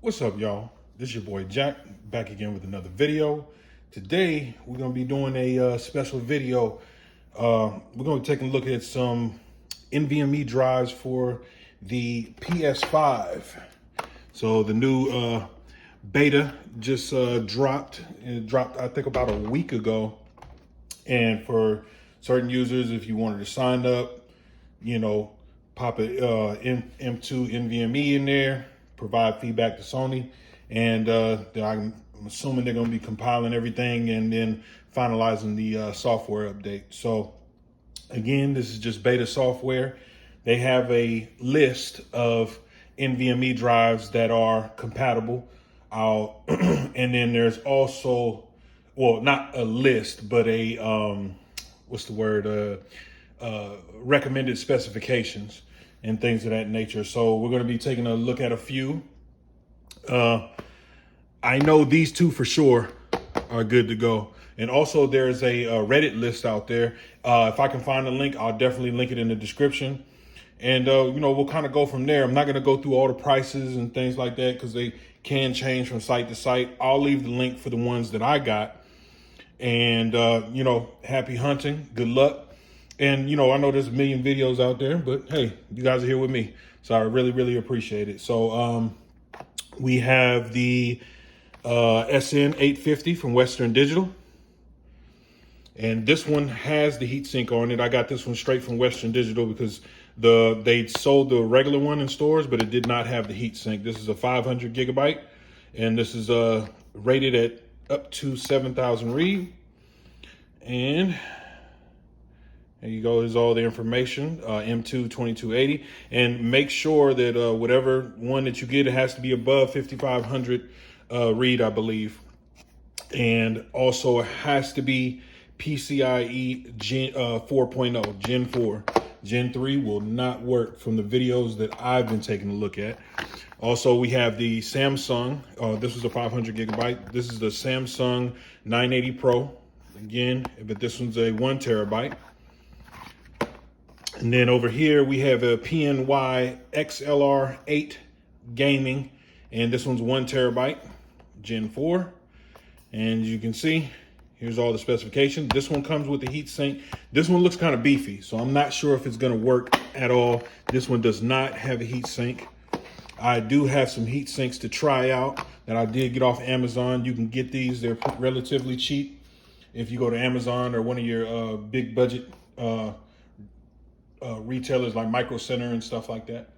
What's up, y'all? This is your boy Jack, back again with another video. Today, we're going to be doing a special video. We're going to be taking a look at some NVMe drives for the PS5. So the new beta just dropped. It dropped, I think, about a week ago. And for certain users, if you wanted to sign up, you know, pop a M.2 NVMe in there, provide feedback to Sony, and I'm assuming they're going to be compiling everything and then finalizing the software update. So again, this is just beta software. They have a list of NVMe drives that are compatible. And then there's also, well, not a list, but a recommended specifications and things of that nature. So we're going to be taking a look at a few. I know these two for sure are good to go. And also there's a Reddit list out there. If I can find a link, I'll definitely link it in the description. And, you know, we'll kind of go from there. I'm not going to go through all the prices and things like that because they can change from site to site. I'll leave the link for the ones that I got. And, you know, happy hunting. Good luck. And, you know, I know there's a million videos out there, but hey, you guys are here with me. So I really, really appreciate it. So we have the SN850 from Western Digital. And this one has the heatsink on it. I got this one straight from Western Digital because they sold the regular one in stores, but it did not have the heatsink. This is a 500 gigabyte, and this is rated at up to 7,000 read. And there you go. There's all the information. M.2 2280, and make sure that whatever one that you get, it has to be above 5,500 read, I believe, and also it has to be PCIe Gen 4.0, Gen 4. Gen 3 will not work from the videos that I've been taking a look at. Also, we have the Samsung. This is a 500 gigabyte. This is the Samsung 980 Pro. Again, but this one's a 1 terabyte. And then over here, we have a PNY XLR8 gaming. And this one's 1 terabyte, Gen 4. And you can see, here's all the specifications. This one comes with the heatsink. This one looks kind of beefy, so I'm not sure if it's going to work at all. This one does not have a heatsink. I do have some heat sinks to try out that I did get off Amazon. You can get these. They're relatively cheap if you go to Amazon or one of your big budget retailers like Micro Center and stuff like that.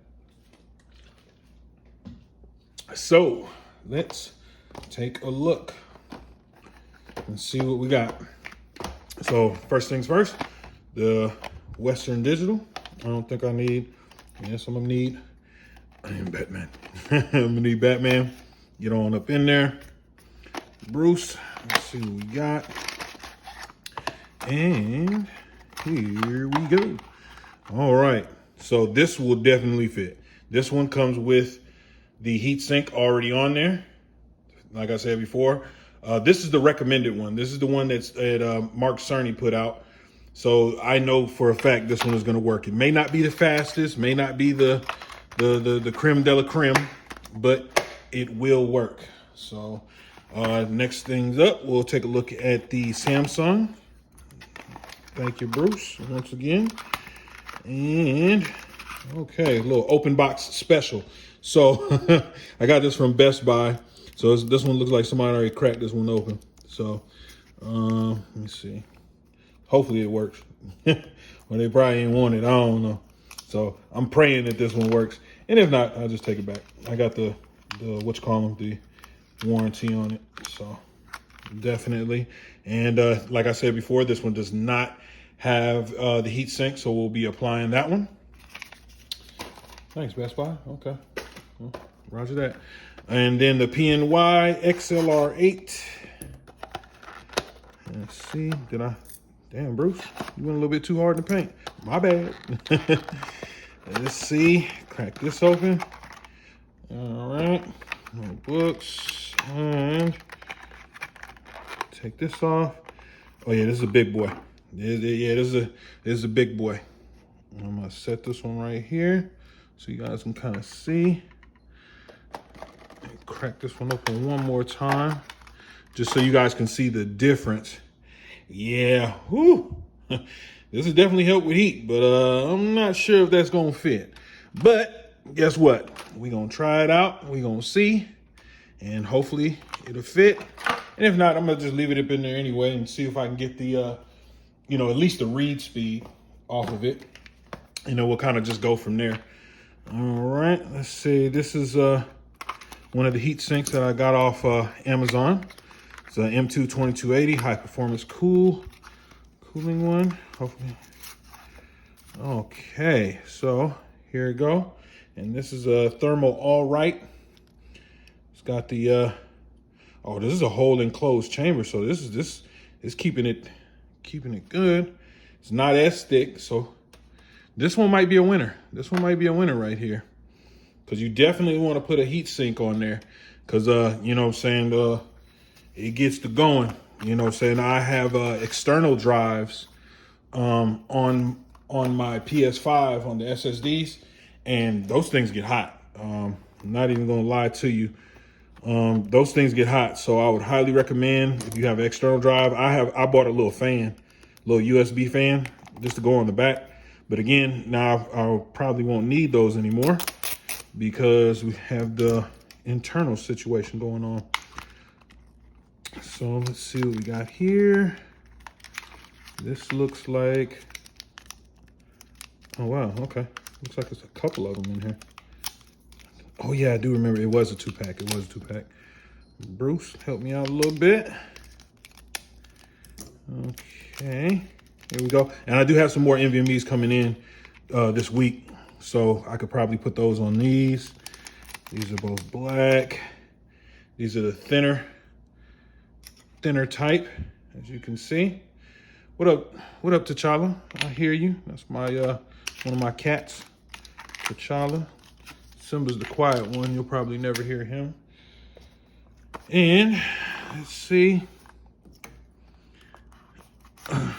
So let's take a look and see what we got. So first things first, the Western Digital. I don't think I need, yes, I'm gonna need, I am Batman. I'm gonna need Batman. Get on up in there. Bruce, let's see what we got. And here we go. All right, so this will definitely fit. This one comes with the heatsink already on there. Like I said before, this is the recommended one. This is the one that Mark Cerny put out. So I know for a fact this one is going to work. It may not be the fastest, may not be the creme de la creme, but it will work. So next things up, we'll take a look at the Samsung. Thank you, Bruce, once again. And okay, a little open box special. So I got this from Best Buy. So this one looks like somebody already cracked this one open. So let me see. Hopefully it works. Well, they probably ain't want it. I don't know. So I'm praying that this one works. And if not, I'll just take it back. I got the the warranty on it. So definitely. And like I said before, this one does not have the heat sink, so we'll be applying that one. Thanks, Best Buy. Okay. Well, roger that. And then the PNY XLR8. Let's see. Damn, Bruce, you went a little bit too hard in the paint. My bad. Let's see. Crack this open. All right. No books. And take this off. Oh yeah, this is a big boy. Yeah, this is a big boy. I'm gonna set this one right here so you guys can kind of see. crack this one open one more time, just so you guys can see the difference. Yeah, whoo. This has definitely helped with heat, but I'm not sure if that's gonna fit. But guess what? We're gonna try it out. We're gonna see, and hopefully it'll fit. And if not, I'm gonna just leave it up in there anyway and see if I can get the, you know, at least the read speed off of it. You know, we'll kind of just go from there. All right, let's see. This is one of the heat sinks that I got off Amazon. It's an M.2 2280 high performance cooling one. Hopefully. Okay, so here we go. And this is a thermal all right. It's got the oh, this is a whole enclosed chamber, so this is keeping it good. It's not as thick, so this one might be a winner. This one might be a winner right here, because you definitely want to put a heat sink on there, because you know what I'm saying, it gets to going. You know what I'm saying? I have external drives on my PS5 on the SSDs, and those things get hot. I'm not even gonna lie to you. Those things get hot, so I would highly recommend, if you have an external drive. I bought a little fan, little USB fan, just to go on the back. But again, now I probably won't need those anymore, because we have the internal situation going on. So let's see what we got here. This looks like, oh wow, okay. Looks like there's a couple of them in here. Oh yeah, I do remember it was a 2-pack. It was a 2-pack. Bruce, help me out a little bit. Okay, here we go. And I do have some more NVMEs coming in this week, so I could probably put those on these. These are both black. These are the thinner type, as you can see. What up, T'Challa? I hear you. That's my one of my cats, T'Challa. Simba's the quiet one. You'll probably never hear him. And let's see. All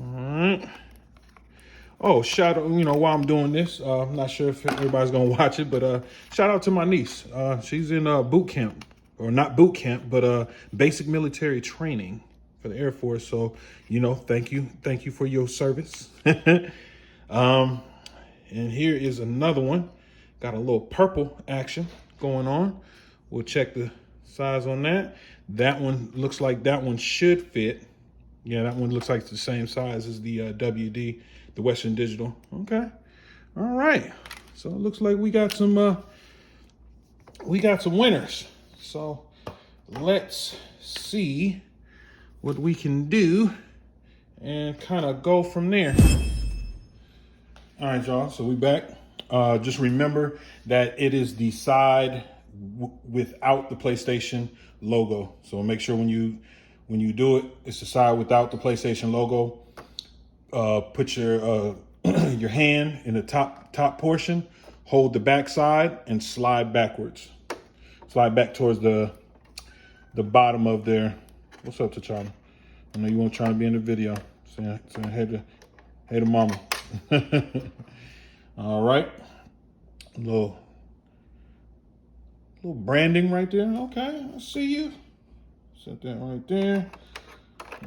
right. Oh, shout out, you know, while I'm doing this, I'm not sure if everybody's gonna watch it, but shout out to my niece. She's in boot camp, or not boot camp, but basic military training for the Air Force. So, you know, thank you for your service. And here is another one. Got a little purple action going on. We'll check the size on that. That one looks like that one should fit. Yeah, that one looks like it's the same size as the WD, the Western Digital. Okay, all right. So it looks like we got some winners. So let's see what we can do and kind of go from there. All right, y'all, so we back. Just remember that it is the side without the PlayStation logo. So make sure when you do it, it's the side without the PlayStation logo. Put your your hand in the top portion, hold the back side, and slide backwards. Slide back towards the bottom of their. What's up, T'Challa? I know you weren't trying to be in the video. Saying hey to mama. All right, little branding right there. Okay, I see you. Set that right there.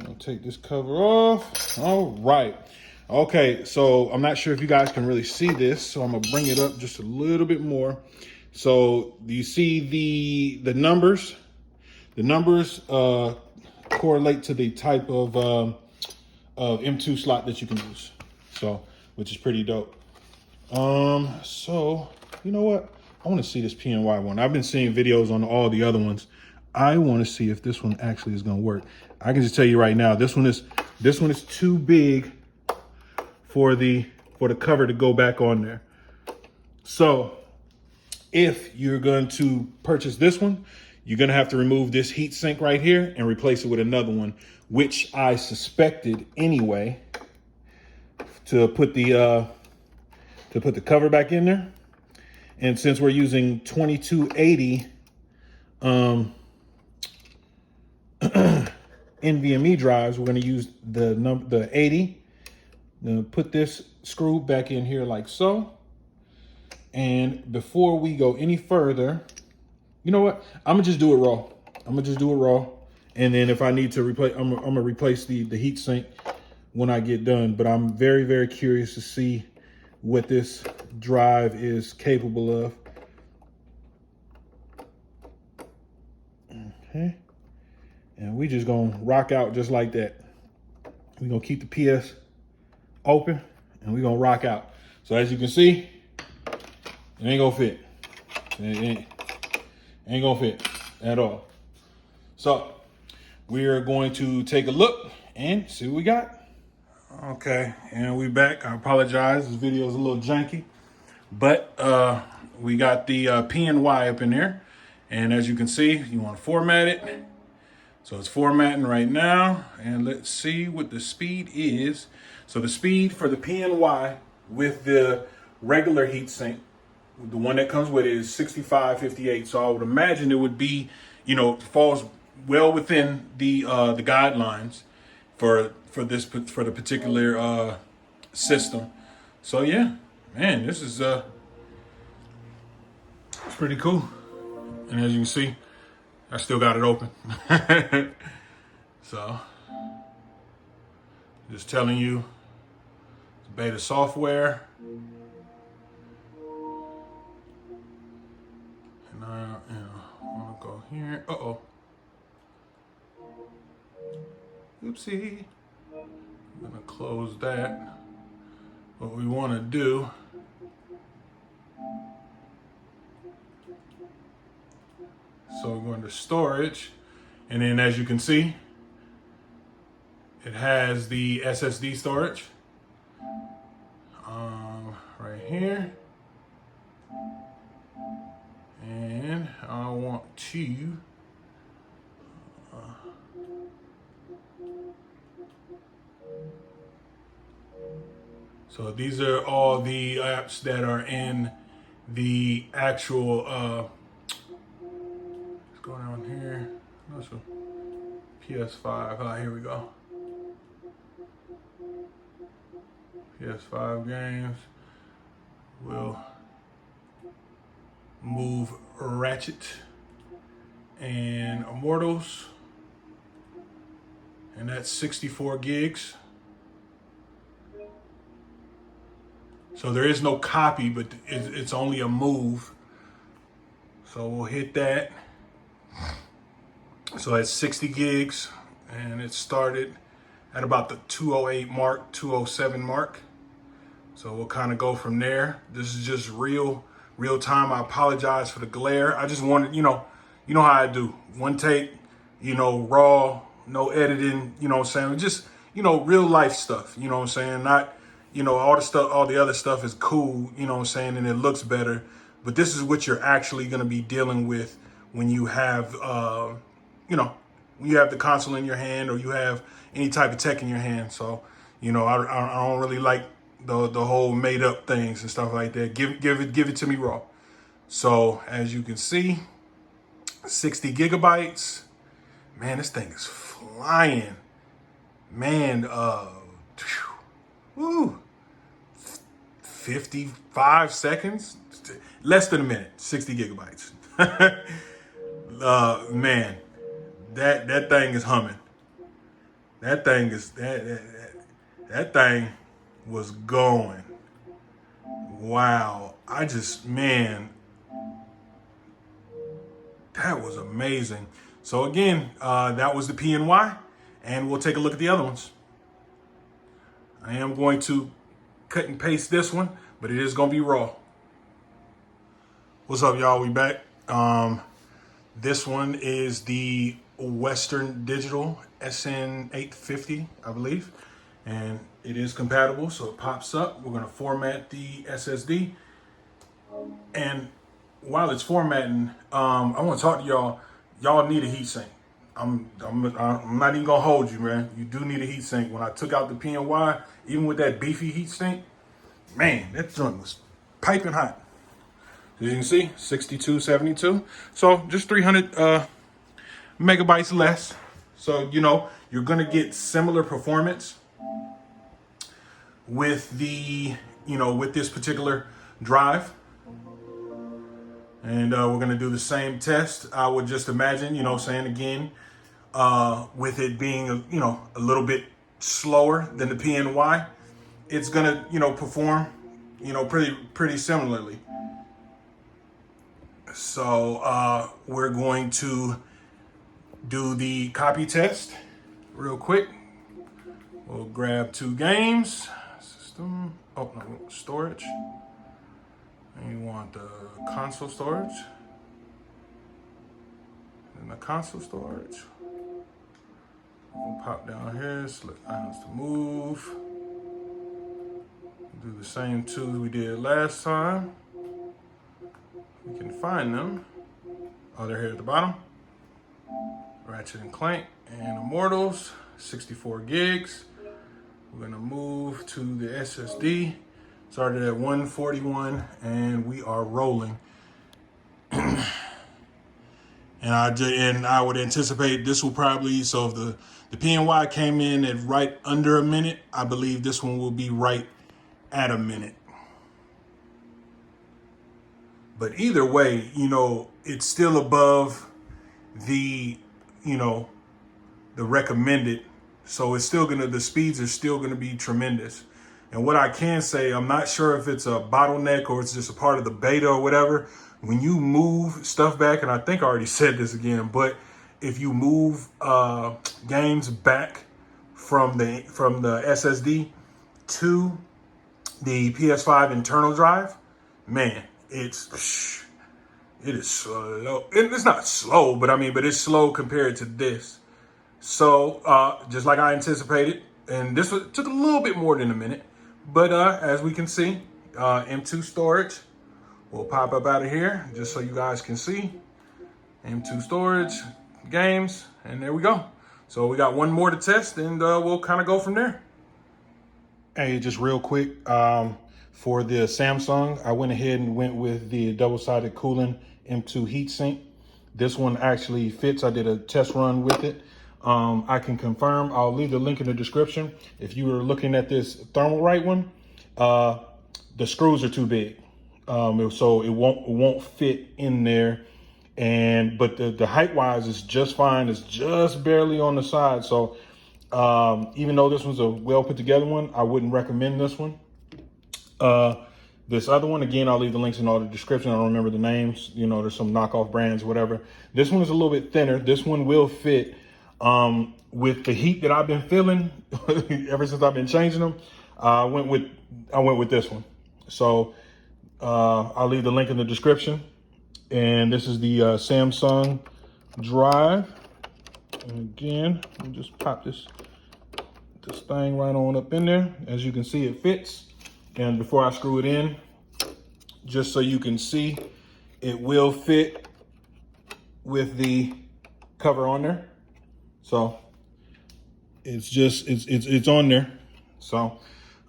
I'll take this cover off. All right. Okay, so I'm not sure if you guys can really see this, so I'm gonna bring it up just a little bit more. So do you see the numbers? The numbers correlate to the type of M.2 slot that you can use. So, which is pretty dope. So you know what? I want to see this PNY one. I've been seeing videos on all the other ones. I want to see if this one actually is going to work. I can just tell you right now, this one is too big for the cover to go back on there. So if you're going to purchase this one, you're going to have to remove this heat sink right here and replace it with another one, which I suspected anyway, to put the cover back in there. And since we're using 2280 NVMe drives, we're going to use the 80. Put this screw back in here like so. And before we go any further, you know what? I'm gonna just do it raw. And then if I need to replace, I'm gonna replace the heat sink when I get done. But I'm very, very curious to see what this drive is capable of. Okay. And we just gonna rock out just like that. We're gonna keep the PS open and we're gonna rock out. So as you can see, it ain't gonna fit. It ain't gonna fit at all. So we are going to take a look and see what we got. Okay, and we back. I apologize, this video is a little janky, but we got the PNY up in there. And as you can see, you wanna format it. So it's formatting right now, and let's see what the speed is. So the speed for the PNY with the regular heatsink, the one that comes with it, is 6558. So I would imagine it would be, you know, falls well within the guidelines for the particular system. So yeah, man, this is it's pretty cool. And as you can see, I still got it open. So, just telling you, it's beta software. And I want to go here. Uh-oh. Oopsie. I'm gonna close that. What we want to do, so we're going to storage, and then as you can see, it has the SSD storage right here. And I want to so these are all the apps that are in the actual let's go down here. That's a PS5. Ah, here we go. PS5 games. We'll move Ratchet and Immortals, and that's 64 gigs. So there is no copy, but it's only a move. So we'll hit that. So it's 60 gigs, and it started at about the 208 mark, 207 mark. So we'll kind of go from there. This is just real time. I apologize for the glare. I just wanted, you know how I do. One take, raw, no editing, you know what I'm saying? Just, real life stuff, you know what I'm saying? Not, all the other stuff is cool, you know what I'm saying? And it looks better. But this is what you're actually going to be dealing with when you have, when you have the console in your hand or you have any type of tech in your hand. So, I don't really like the whole made up things and stuff like that. Give it to me raw. So as you can see, 60 gigabytes. Man, this thing is flying. Man, 55 seconds, less than a minute, 60 gigabytes. Man, that thing is humming. That thing is that thing was going. Wow. Man, that was amazing. So again, that was the PNY, and we'll take a look at the other ones. I am going to cut and paste this one, but it is going to be raw. What's up, y'all? We back. This one is the Western Digital SN850, I believe. And it is compatible, so it pops up. We're going to format the SSD. And while it's formatting, I want to talk to y'all. Y'all need a heatsink. I'm not even gonna hold you, man. You do need a heatsink. When I took out the PNY, even with that beefy heatsink, man, that joint was piping hot. As you can see, 6272. So just 300 megabytes less. So you're gonna get similar performance with the with this particular drive. And we're gonna do the same test. I would just imagine, saying again, with it being, a little bit slower than the PNY, it's gonna, perform, pretty similarly. So we're going to do the copy test real quick. We'll grab 2 games. System. Oh no, storage. And you want the console storage. And the console storage. We'll pop down here, select items to move. Do the same 2 we did last time. We can find them. Oh, they're here at the bottom. Ratchet and Clank and Immortals, 64 gigs. We're gonna move to the SSD. Started at 141 and we are rolling. And I would anticipate this will probably, so if the PNY came in at right under a minute, I believe this one will be right at a minute. But either way, it's still above the, the recommended. So it's still the speeds are still gonna be tremendous. And what I can say, I'm not sure if it's a bottleneck or it's just a part of the beta or whatever. When you move stuff back, and I think I already said this again, but if you move games back from the SSD to the PS5 internal drive, man, it is slow. It's not slow, but it's slow compared to this. So just like I anticipated, and this took a little bit more than a minute, but as we can see, M.2 storage will pop up out of here just so you guys can see. M.2 storage, games, and there we go. So we got one more to test, and we'll kind of go from there. Hey, just real quick, for the Samsung, I went ahead and went with the double-sided cooling M.2 heatsink. This one actually fits. I did a test run with it. I can confirm. I'll leave the link in the description. If you were looking at this Thermalright one, the screws are too big, so it won't fit in there. But the height wise is just fine. It's just barely on the side. So even though this one's a well put together one, I wouldn't recommend this one. This other one, again, I'll leave the links in all the description. I don't remember the names. There's some knockoff brands, whatever. This one is a little bit thinner. This one will fit. With the heat that I've been feeling ever since I've been changing them, I went with this one. So I'll leave the link in the description. And this is the Samsung drive. And again, let me just pop this thing right on up in there. As you can see, it fits. And before I screw it in, just so you can see, it will fit with the cover on there. So it's on there. So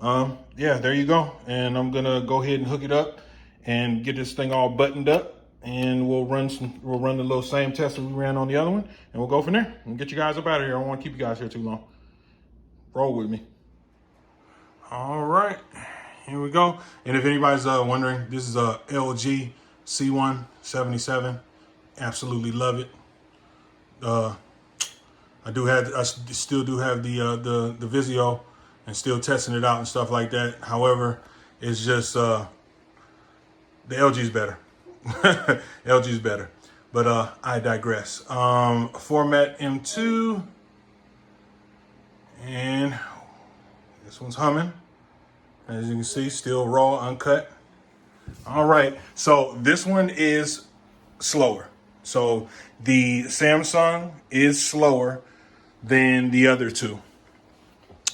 yeah, there you go. And I'm gonna go ahead and hook it up and get this thing all buttoned up, and we'll run the little same test that we ran on the other one, and we'll go from there and get you guys up out of here. I don't want to keep you guys here too long. Roll with me. All right, here we go. And if anybody's wondering, this is a LG C177. Absolutely love it. I still do have the Vizio and still testing it out and stuff like that. However, it's just the LG's better. LG's better. But I digress. Format M.2, and this one's humming. As you can see, still raw, uncut. All right, so this one is slower. So the Samsung is slower than the other 2.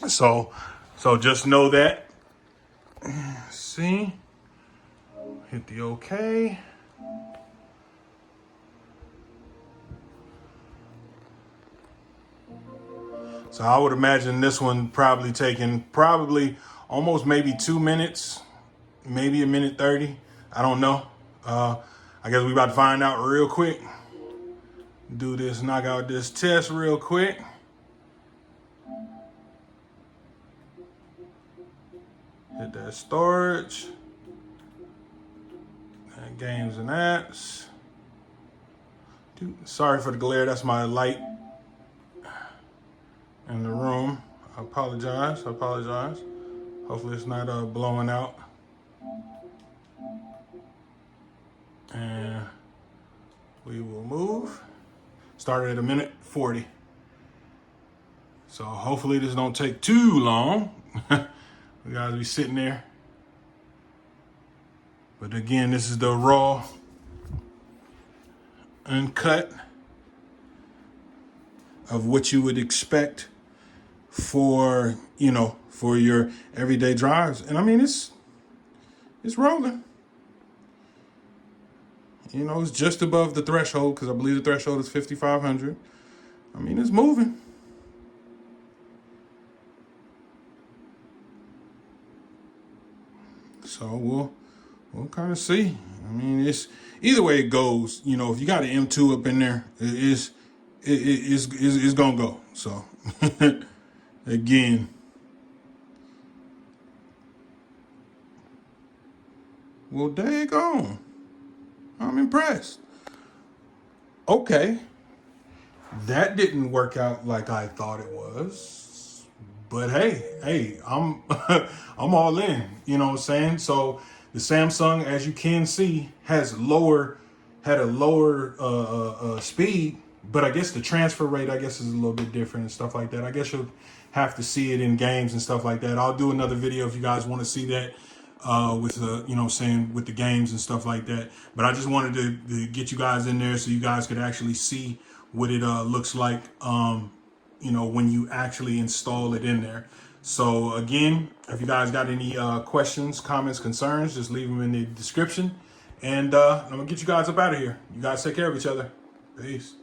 So just know that. See, hit the OK. So I would imagine this one probably taking almost maybe 2 minutes, maybe a minute 30. I don't know. I guess we about to find out real quick. Do this, knock out this test real quick. Hit that storage. Games and apps. Dude, sorry for the glare. That's my light in the room. I apologize. Hopefully it's not blowing out. And we will move. Started at 1:40. So hopefully this don't take too long. We gotta be sitting there. But again, this is the raw, uncut of what you would expect for, you know, for your everyday drives. And I mean, it's rolling. You know, it's just above the threshold, because I believe the threshold is 5,500. I mean, it's moving. So we'll kind of see. I mean, it's either way it goes. You know, if you got an M.2 up in there, it's gonna go. So again, well, daggone, I'm impressed. Okay, that didn't work out like I thought it was, but hey, I'm I'm all in. You know what I'm saying? So the Samsung, as you can see, had a lower speed, but I guess the transfer rate, I guess, is a little bit different and stuff like that. I guess you'll have to see it in games and stuff like that. I'll do another video if you guys want to see that with the, you know, saying with the games and stuff like that. But I just wanted to get you guys in there so you guys could actually see what it looks like, you know, when you actually install it in there. So again, if you guys got any questions, comments, concerns, just leave them in the description. And I'm gonna get you guys up out of here. You guys take care of each other. Peace.